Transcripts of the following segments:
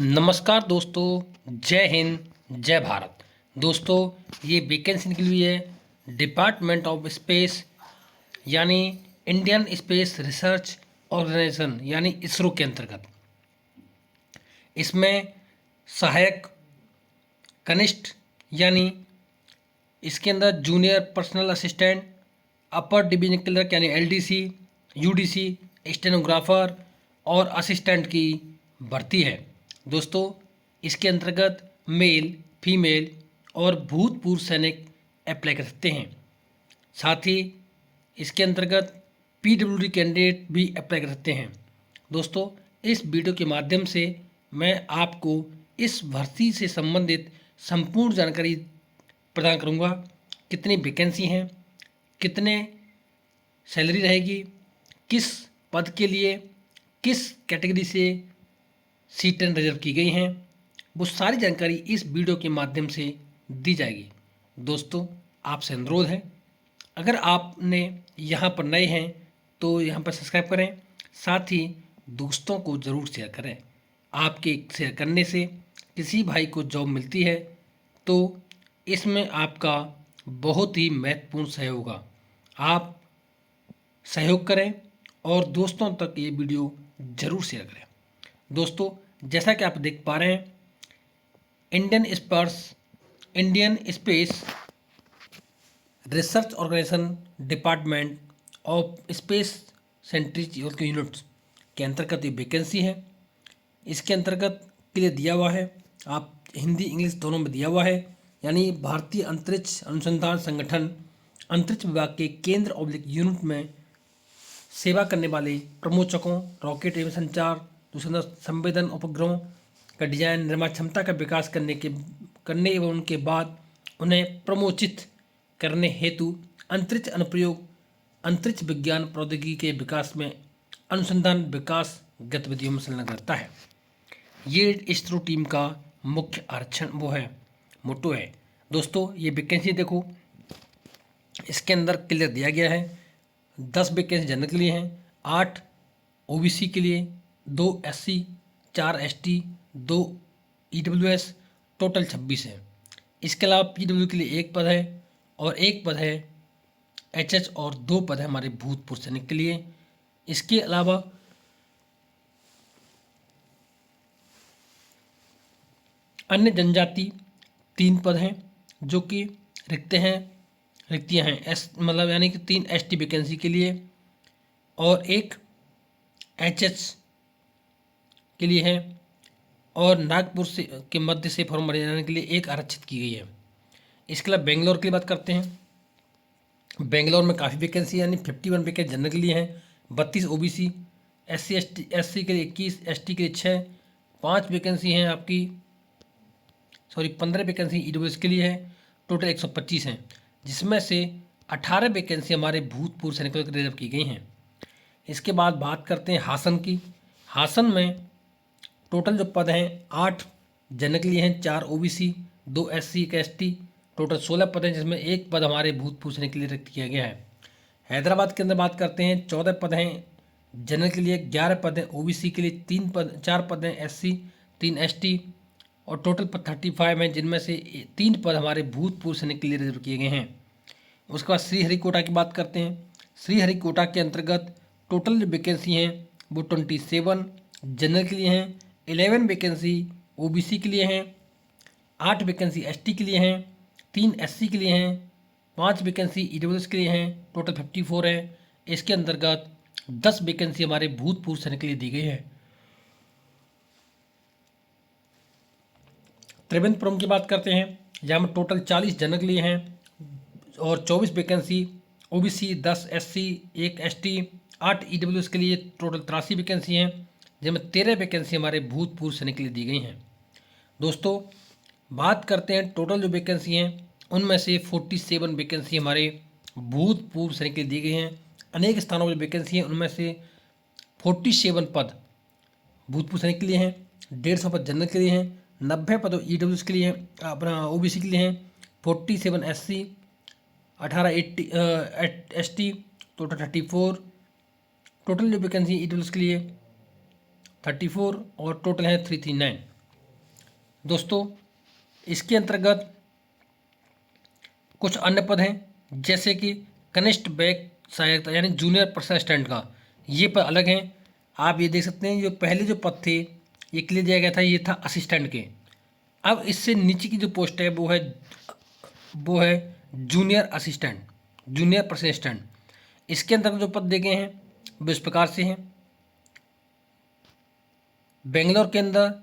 नमस्कार दोस्तों, जय हिंद जय भारत। दोस्तों, ये वैकेंसी निकली हुई है डिपार्टमेंट ऑफ स्पेस यानी इंडियन स्पेस रिसर्च ऑर्गेनाइजेशन यानी इसरो के अंतर्गत। इसमें सहायक कनिष्ठ यानी इसके अंदर junior personal assistant, upper division clerk यानी एलडीसी, यूडीसी, स्टेनोग्राफर और असिस्टेंट की भर्ती है। दोस्तों, इसके अंतर्गत मेल, फीमेल और भूतपूर्व सैनिक अप्लाई कर सकते हैं। साथ ही इसके अंतर्गत पीडब्ल्यूडी कैंडिडेट भी अप्लाई कर सकते हैं। दोस्तों, इस वीडियो के माध्यम से मैं आपको इस भर्ती से संबंधित संपूर्ण जानकारी प्रदान करूंगा। कितनी वैकेंसी हैं, कितने सैलरी रहेगी, किस पद के लिए किस कैटेगरी से सीटें रिजर्व की गई हैं, वो सारी जानकारी इस वीडियो के माध्यम से दी जाएगी। दोस्तों, आपसे अनुरोध है, अगर आपने यहाँ पर नए हैं तो यहाँ पर सब्सक्राइब करें, साथ ही दोस्तों को ज़रूर शेयर करें। आपके शेयर करने से किसी भाई को जॉब मिलती है तो इसमें आपका बहुत ही महत्वपूर्ण सहयोग होगा। आप सहयोग करें और दोस्तों तक ये वीडियो ज़रूर शेयर करें। दोस्तों, जैसा कि आप देख पा रहे हैं, Indian Space Research Organisation Department of Space सेंट्रीज यूनिट्स के अंतर्गत ये वैकेंसी है। इसके अंतर्गत के लिए दिया हुआ है, आप हिंदी इंग्लिश दोनों में दिया हुआ है, यानी भारतीय अंतरिक्ष अनुसंधान संगठन अंतरिक्ष विभाग के केंद्र ऑब्लिक यूनिट में सेवा करने वाले प्रमोचकों, रॉकेट एवं संचार, दूसरा संवेदन उपग्रहों का डिजाइन, निर्माण क्षमता का विकास करने एवं उनके बाद उन्हें प्रमोचित करने हेतु अंतरिक्ष अनुप्रयोग, अंतरिक्ष विज्ञान प्रौद्योगिकी के विकास में अनुसंधान विकास गतिविधियों में संलग्न रहता है। ये इसरो टीम का मुख्य आरक्षण मोटो है। दोस्तों, ये वैकेंसी देखो, इसके अंदर क्लियर दिया गया है। 10 वैकेंसी जनरल के लिए हैं, 8 ओबीसी के लिए, 2 एससी, 4 एसटी, 2 ईडब्ल्यूएस, टोटल 26 है। इसके अलावा पीडब्ल्यू के लिए 1 पद है और 1 पद है एचएच और 2 पद है हमारे भूतपूर्व सैनिक के लिए। इसके अलावा अन्य जनजाति 3 पद हैं जो कि रिक्तियां हैं मतलब यानी कि 3 एसटी वैकेंसी के लिए और 1 एचएच के लिए है, और नागपुर से के मध्य से फॉर्म भरे जाने के लिए 1 आरक्षित की गई है। इसके अलावा बेंगलोर की बात करते हैं। बेंगलोर में काफ़ी वैकेंसी यानी 51 वैकेंसी जनरल के लिए हैं, 32 ओबीसी, एससी के लिए 21, एसटी के लिए 6, 5 वैकेंसी हैं आपकी 15 वैकेंसी ईडब्ल्यूएस के लिए है। टोटल 125 हैं, जिसमें से 18 वैकेंसी हमारे भूतपूर्व सैनिकों के रिजर्व की गई हैं। इसके बाद बात करते हैं हासन की। हासन में टोटल जो पद हैं 8 जनरल के लिए हैं, 4 ओबीसी, 2 एससी, 1 एसटी, टोटल 16 पद हैं, जिसमें 1 पद हमारे भूतपूर्व सैनिक के लिए रिक्त किया गया है। हैदराबाद के अंदर बात करते हैं, 14 पद हैं जनरल के लिए, 11 पद हैं ओबीसी के लिए, 4 पद हैं एससी, 3 एसटी और टोटल पद 35 हैं, जिनमें से 3 पद हमारे भूतपूर्व सैनिक के लिए रिजर्व किए गए हैं। उसके बाद श्रीहरिकोटा की बात करते हैं। श्रीहरिकोटा के अंतर्गत टोटल जो वैकेंसी हैं वो 27 जनरल के लिए हैं, 11 वैकेंसी ओबीसी के लिए हैं, 8 वैकेंसी एसटी के लिए हैं, 3 एससी के लिए हैं, 5 वैकेंसी ईडब्ल्यूएस के लिए हैं, टोटल 54 है। इसके अंतर्गत 10 वैकेंसी हमारे भूतपूर्व सैनिक के लिए दी गई है। त्रिवेंद्रपुरम की बात करते हैं, जहाँ में टोटल 40 जनरल के लिए हैं और 24 vacancy OBC, 10 SC, 1 ST, 8 EWS के लिए, टोटल 83 वैकेंसी हैं, जिनमें 13 वैकेंसी हमारे भूतपूर्व सैनिक के लिए दी गई हैं। दोस्तों, बात करते हैं टोटल जो वैकेंसी हैं उनमें से 47 वैकेंसी हमारे भूतपूर्व सैनिक के लिए दी गई हैं। अनेक स्थानों पर जो वैकेंसी हैं उनमें से 47 पद भूतपूर्व सैनिक के लिए हैं, 150 पद जनरल के लिए हैं, 90 पद ईडब्ल्यूएस के लिए हैं, अपना ओबीसी के लिए हैं, 47 एससी, 18 एसटी, टोटल 34, टोटल जो वैकेंसी ईडब्ल्यूएस के लिए 34 और टोटल है 339। दोस्तों इसके अंतर्गत कुछ अन्य पद हैं जैसे कि कनिष्ठ बैक सहायक यानी जूनियर पर्सनल असिस्टेंट का, ये पद अलग हैं। आप ये देख सकते हैं जो पहले जो पद थे ये के लिए दिया गया था, ये था असिस्टेंट के। अब इससे नीचे की जो पोस्ट है वो है junior assistant, junior personal assistant. इसके अंतर्गत जो पद दिए गए हैं वो इस प्रकार से हैं। बेंगलोर के अंदर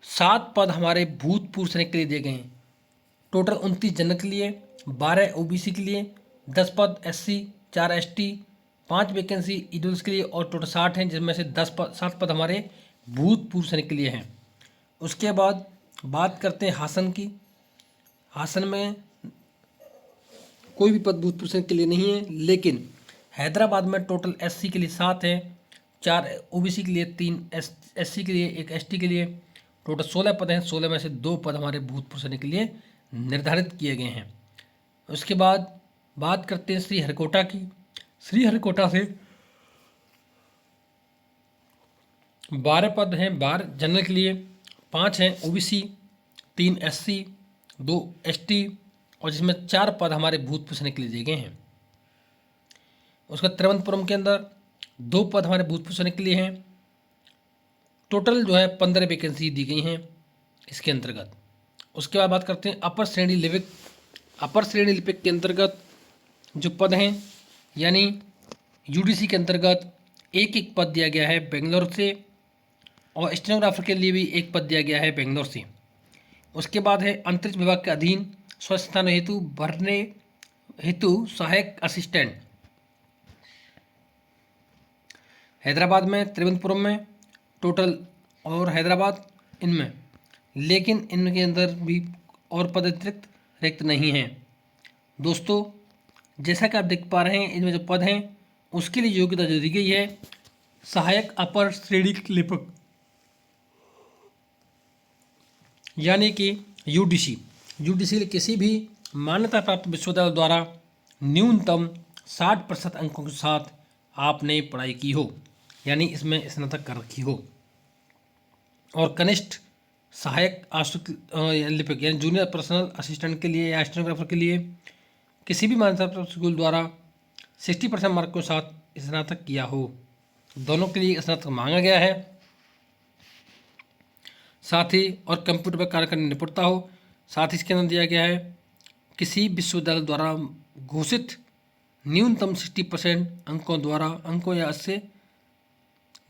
7 पद हमारे भूतपूर्व सैनिक के लिए दिए गए हैं। टोटल 29 जनरल के लिए, 12 ओबीसी के लिए, 10 पद एससी, 4 एसटी, 5 वैकेंसी ईडब्ल्यूएस के लिए और टोटल 60 हैं, जिसमें से 7 पद हमारे भूतपूर्व सैनिक के लिए हैं। उसके बाद बात करते हैं हासन की। हासन में कोई भी पद भूतपूर्व सैनिक के लिए नहीं है, लेकिन हैदराबाद में टोटल एससी के लिए 7 हैं, 4 ओबीसी के लिए, 3 एससी के लिए, 1 एसटी के लिए, टोटल 16 पद हैं। 16 में से 2 पद हमारे भूतपूर्व सैनिक के लिए निर्धारित किए गए हैं। उसके बाद बात करते हैं श्रीहरिकोटा की। श्रीहरिकोटा से 12 पद हैं 12 जनरल के लिए, 5 हैं ओबीसी, 3 एससी, 2 एसटी और जिसमें 4 पद हमारे भूतपूर्व सैनिक के लिए दिए गए हैं। उसके बाद तिरुवनंतपुरम के अंदर 2 पद हमारे भूतपूर्व सैनिक के लिए हैं। टोटल जो है 15 वैकेंसी दी गई हैं इसके अंतर्गत। उसके बाद बात करते हैं अपर श्रेणी लिपिक। अपर श्रेणी लिपिक के अंतर्गत जो पद हैं यानी यूडीसी के अंतर्गत एक पद दिया गया है बेंगलोर से और स्टेनोग्राफर के लिए भी 1 पद दिया गया है बेंगलोर से। उसके बाद है अंतरिक्ष विभाग के अधीन स्वस्थ हेतु भरने हेतु सहायक असिस्टेंट, हैदराबाद में, त्रिवेंद्रपुरम में टोटल और हैदराबाद इनमें, लेकिन इनके अंदर भी और पद अतिरिक्त रिक्त नहीं हैं। दोस्तों जैसा कि आप देख पा रहे हैं इनमें जो पद हैं उसके लिए योग्यता जो दी गई है सहायक अपर श्रेणी लिपिक यानी कि यूडीसी। यूडीसी किसी भी मान्यता प्राप्त विश्वविद्यालय द्वारा न्यूनतम 60% अंकों के साथ आपने पढ़ाई की हो, यानी इसमें स्नातक कर रखी हो। और कनिष्ठ सहायक आश्रित लिपिक यानी जूनियर पर्सनल असिस्टेंट के लिए या स्टेनोग्राफर के लिए किसी भी मान्यता प्राप्त स्कूल द्वारा 60% मार्क के साथ स्नातक किया हो। दोनों के लिए स्नातक मांगा गया है। साथ ही और कंप्यूटर पर कार्य करने निपुणता हो। साथ ही इसके अंदर दिया गया है किसी विश्वविद्यालय द्वारा घोषित न्यूनतम 60% अंकों या इससे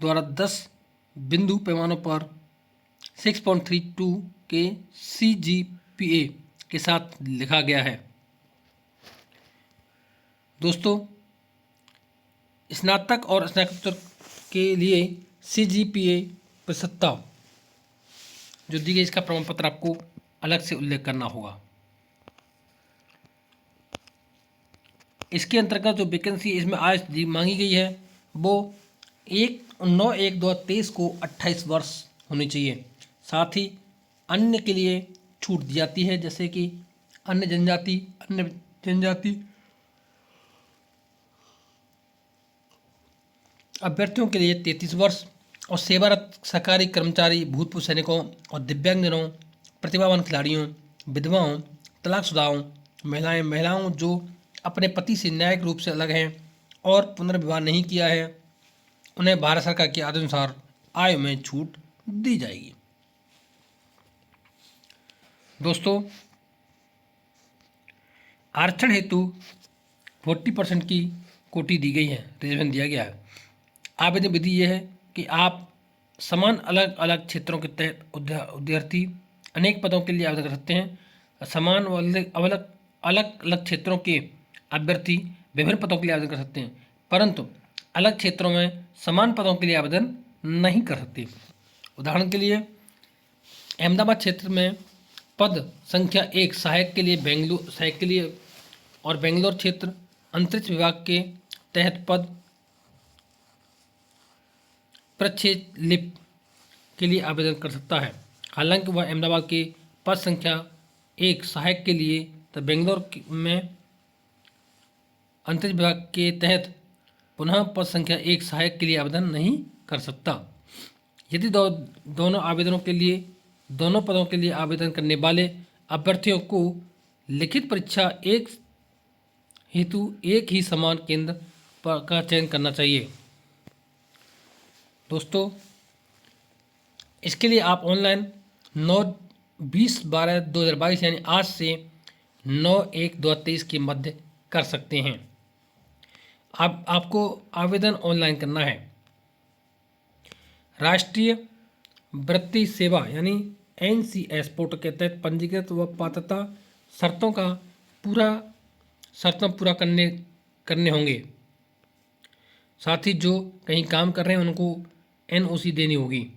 द्वारा 10 बिंदु पैमानों पर 6.32 के CGPA के साथ लिखा गया है। दोस्तों स्नातक और स्नातकोत्तर के लिए CGPA प्रतिशतता जो दी गई इसका प्रमाण पत्र आपको अलग से उल्लेख करना होगा। इसके अंतर्गत जो वैकेंसी इसमें आज मांगी गई है वो 9/1/2023 को 28 वर्ष होनी चाहिए। साथ ही अन्य के लिए छूट दी जाती है, जैसे कि अन्य जनजाति अभ्यर्थियों के लिए 33 वर्ष और सेवारत सरकारी कर्मचारी, भूतपूर्व सैनिकों और दिव्यांगजनों, प्रतिभावान खिलाड़ियों, विधवाओं, तलाकशुदाओं, महिलाओं जो अपने पति से न्यायिक रूप से अलग हैं और पुनर्विवाह नहीं किया है, उन्हें भारत सरकार के आदेशानुसार आयु में छूट दी जाएगी। दोस्तों आरक्षण हेतु 40% की कोटी दी गई है, रिजर्वेशन दिया गया है। आवेदन विधि यह है कि आप समान अलग अलग क्षेत्रों के तहत विद्यार्थी अनेक पदों के लिए आवेदन कर सकते हैं। समान अलग अलग क्षेत्रों के अभ्यर्थी विभिन्न पदों के लिए आवेदन कर सकते हैं, परंतु अलग क्षेत्रों में समान पदों के लिए आवेदन नहीं कर सकते। उदाहरण के लिए अहमदाबाद क्षेत्र में पद संख्या 1 सहायक के लिए और बेंगलोर क्षेत्र अंतरिक्ष विभाग के तहत पद प्रक्षेप के लिए आवेदन कर सकता है। हालांकि वह अहमदाबाद के पद संख्या 1 सहायक के लिए तो बेंगलोर में अंतरिक्ष विभाग के तहत पुनः पद संख्या 1 सहायक के लिए आवेदन नहीं कर सकता। यदि दोनों आवेदनों के लिए दोनों पदों के लिए आवेदन करने वाले अभ्यर्थियों को लिखित परीक्षा एक हेतु एक ही समान केंद्र का चयन करना चाहिए। दोस्तों, इसके लिए आप ऑनलाइन 9/20/12/2022 यानी आज से 9/1/2023 के मध्य कर सकते हैं। आपको आवेदन ऑनलाइन करना है। राष्ट्रीय वृत्ति सेवा यानी NCS पोर्टल के तहत पंजीकृत व पात्रता शर्तों पूरा करने होंगे। साथ ही जो कहीं काम कर रहे हैं उनको NOC देनी होगी।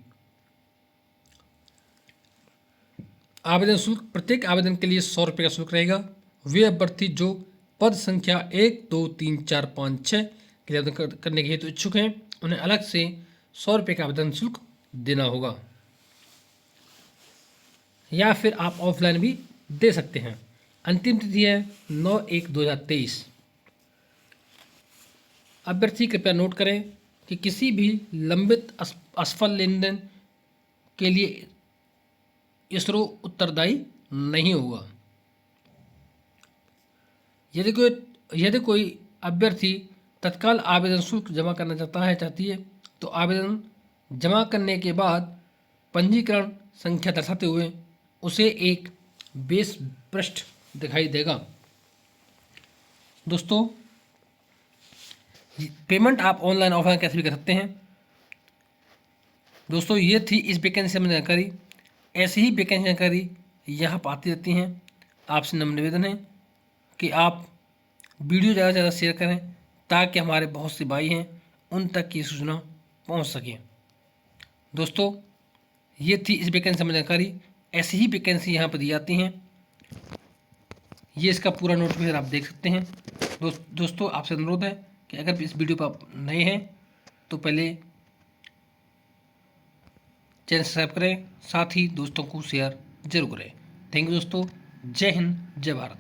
आवेदन शुल्क, प्रत्येक आवेदन के लिए 100 रुपये का शुल्क रहेगा। वे अभ्यर्थी जो पद संख्या 1, 2, 3, 4, 5, 6 के लिए आवेदन करने के हेतु इच्छुक हैं उन्हें अलग से 100 रुपये का आवेदन शुल्क देना होगा, या फिर आप ऑफलाइन भी दे सकते हैं। अंतिम तिथि है 9/1/2023। अभ्यर्थी कृपया नोट करें कि किसी भी लंबित असफल लेन देन के लिए इसरो उत्तरदायी नहीं होगा। यदि कोई अभ्यर्थी तत्काल आवेदन शुल्क जमा करना चाहती है तो आवेदन जमा करने के बाद पंजीकरण संख्या दर्शाते हुए उसे एक बेस पृष्ठ दिखाई देगा। दोस्तों, पेमेंट आप ऑनलाइन ऑफलाइन कैसे भी कर सकते हैं। दोस्तों, ये थी इस वैकेंसी में जानकारी। ऐसी ही वैकेंसी जानकारी यहाँ पर आती रहती हैं। आपसे नम्र निवेदन है कि आप वीडियो ज़्यादा से ज़्यादा शेयर करें ताकि हमारे बहुत से भाई हैं उन तक की सूचना पहुँच सके। दोस्तों, ये थी इस वैकेंसी में जानकारी। ऐसी ही वैकेंसी यहाँ पर दी जाती हैं। ये इसका पूरा नोटिफिकेशन आप देख सकते हैं। दोस्तों, आपसे अनुरोध है कि अगर इस वीडियो पर आप नए हैं तो पहले चैनल सब्सक्राइब करें, साथ ही दोस्तों को शेयर जरूर करें। थैंक यू दोस्तों। जय हिंद, जय भारत।